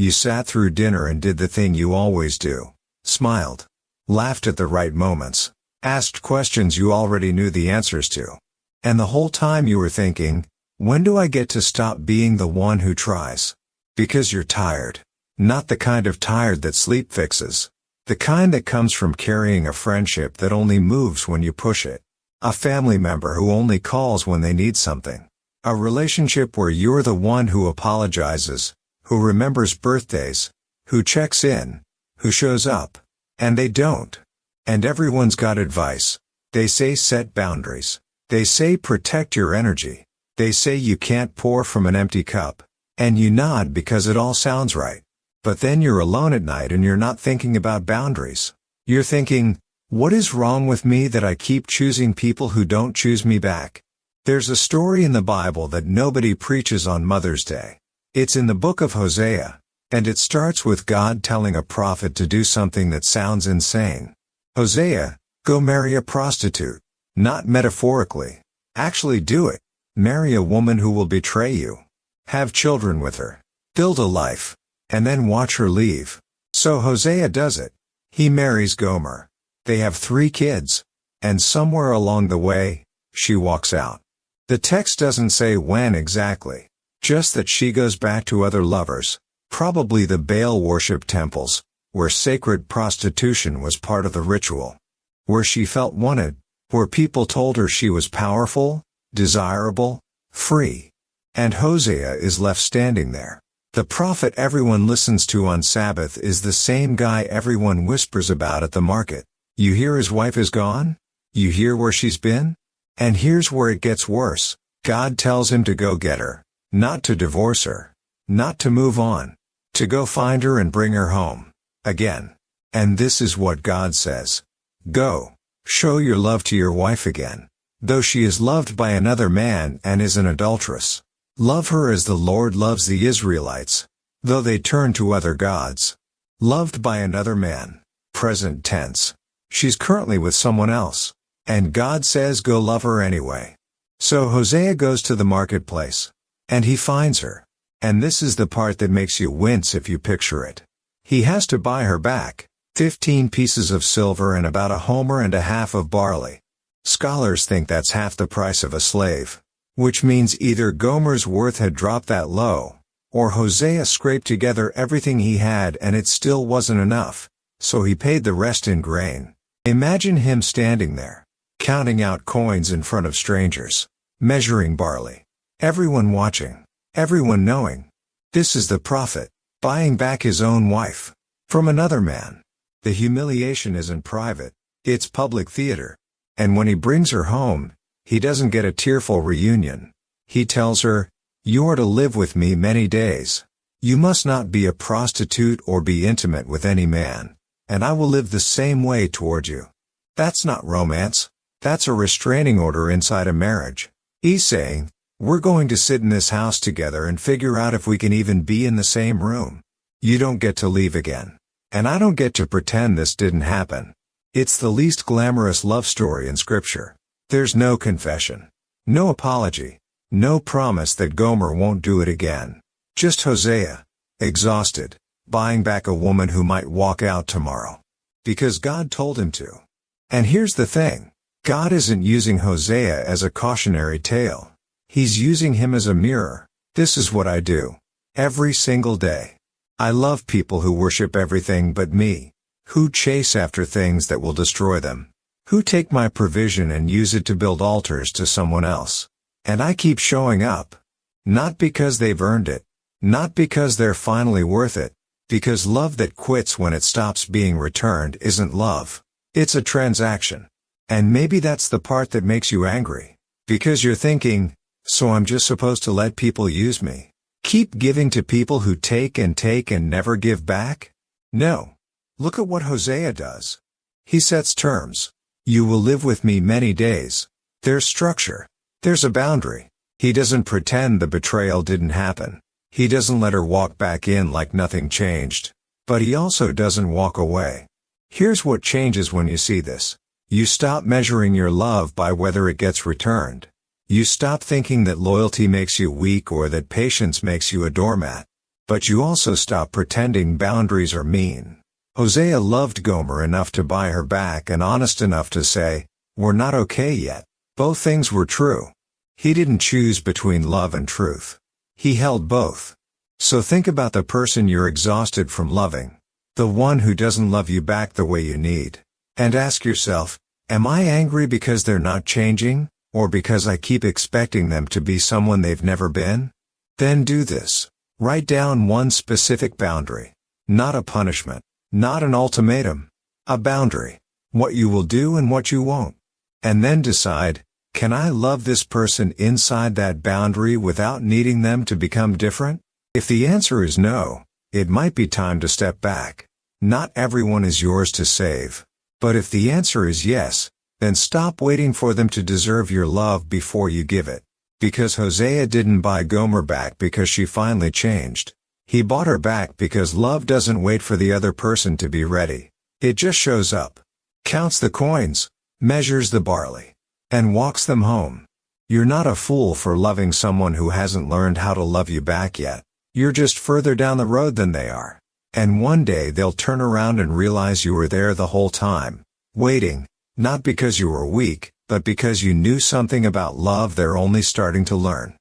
You sat through dinner and did the thing you always do. Smiled. Laughed at the right moments. Asked questions you already knew the answers to. And the whole time you were thinking, when do I get to stop being the one who tries? Because you're tired. Not the kind of tired that sleep fixes. The kind that comes from carrying a friendship that only moves when you push it. A family member who only calls when they need something. A relationship where you're the one who apologizes, who remembers birthdays, who checks in, who shows up, and they don't. And everyone's got advice. They say set boundaries. They say protect your energy. They say you can't pour from an empty cup. And you nod because it all sounds right. But then you're alone at night and you're not thinking about boundaries. You're thinking, what is wrong with me that I keep choosing people who don't choose me back? There's a story in the Bible that nobody preaches on Mother's Day. It's in the book of Hosea, and it starts with God telling a prophet to do something that sounds insane. Hosea, go marry a prostitute. Not metaphorically. Actually do it. Marry a woman who will betray you. Have children with her. Build a life. And then watch her leave. So Hosea does it. He marries Gomer. They have 3 kids. And somewhere along the way, she walks out. The text doesn't say when exactly. Just that she goes back to other lovers, probably the Baal worship temples, where sacred prostitution was part of the ritual. Where she felt wanted, where people told her she was powerful, desirable, free. And Hosea is left standing there. The prophet everyone listens to on Sabbath is the same guy everyone whispers about at the market. You hear his wife is gone? You hear where she's been? And here's where it gets worse. God tells him to go get her. Not to divorce her. Not to move on. To go find her and bring her home. Again. And this is what God says. Go. Show your love to your wife again. Though she is loved by another man and is an adulteress. Love her as the Lord loves the Israelites. Though they turn to other gods. Loved by another man. Present tense. She's currently with someone else. And God says go love her anyway. So Hosea goes to the marketplace. And he finds her. And this is the part that makes you wince if you picture it. He has to buy her back. 15 pieces of silver and about a homer and a half of barley. Scholars think that's half the price of a slave. Which means either Gomer's worth had dropped that low, or Hosea scraped together everything he had and it still wasn't enough, so he paid the rest in grain. Imagine him standing there, counting out coins in front of strangers, measuring barley. Everyone watching, everyone knowing. This is the prophet, buying back his own wife, from another man. The humiliation isn't private, it's public theater. And when he brings her home, he doesn't get a tearful reunion. He tells her, you are to live with me many days. You must not be a prostitute or be intimate with any man, and I will live the same way toward you. That's not romance. That's a restraining order inside a marriage. He's saying, we're going to sit in this house together and figure out if we can even be in the same room. You don't get to leave again. And I don't get to pretend this didn't happen. It's the least glamorous love story in Scripture. There's no confession. No apology. No promise that Gomer won't do it again. Just Hosea, exhausted, buying back a woman who might walk out tomorrow. Because God told him to. And here's the thing. God isn't using Hosea as a cautionary tale. He's using him as a mirror. This is what I do. Every single day. I love people who worship everything but me. Who chase after things that will destroy them. Who take my provision and use it to build altars to someone else. And I keep showing up. Not because they've earned it. Not because they're finally worth it. Because love that quits when it stops being returned isn't love. It's a transaction. And maybe that's the part that makes you angry. Because you're thinking, so I'm just supposed to let people use me? Keep giving to people who take and never give back? No. Look at what Hosea does. He sets terms. You will live with me many days. There's structure. There's a boundary. He doesn't pretend the betrayal didn't happen. He doesn't let her walk back in like nothing changed. But he also doesn't walk away. Here's what changes when you see this. You stop measuring your love by whether it gets returned. You stop thinking that loyalty makes you weak or that patience makes you a doormat. But you also stop pretending boundaries are mean. Hosea loved Gomer enough to buy her back and honest enough to say, "We're not okay yet." Both things were true. He didn't choose between love and truth. He held both. So think about the person you're exhausted from loving. The one who doesn't love you back the way you need. And ask yourself, am I angry because they're not changing, or because I keep expecting them to be someone they've never been? Then do this. Write down one specific boundary. Not a punishment. Not an ultimatum. A boundary. What you will do and what you won't. And then decide, can I love this person inside that boundary without needing them to become different? If the answer is no, it might be time to step back. Not everyone is yours to save. But if the answer is yes, then stop waiting for them to deserve your love before you give it. Because Hosea didn't buy Gomer back because she finally changed. He bought her back because love doesn't wait for the other person to be ready. It just shows up, counts the coins, measures the barley, and walks them home. You're not a fool for loving someone who hasn't learned how to love you back yet. You're just further down the road than they are. And one day they'll turn around and realize you were there the whole time, waiting, not because you were weak, but because you knew something about love they're only starting to learn.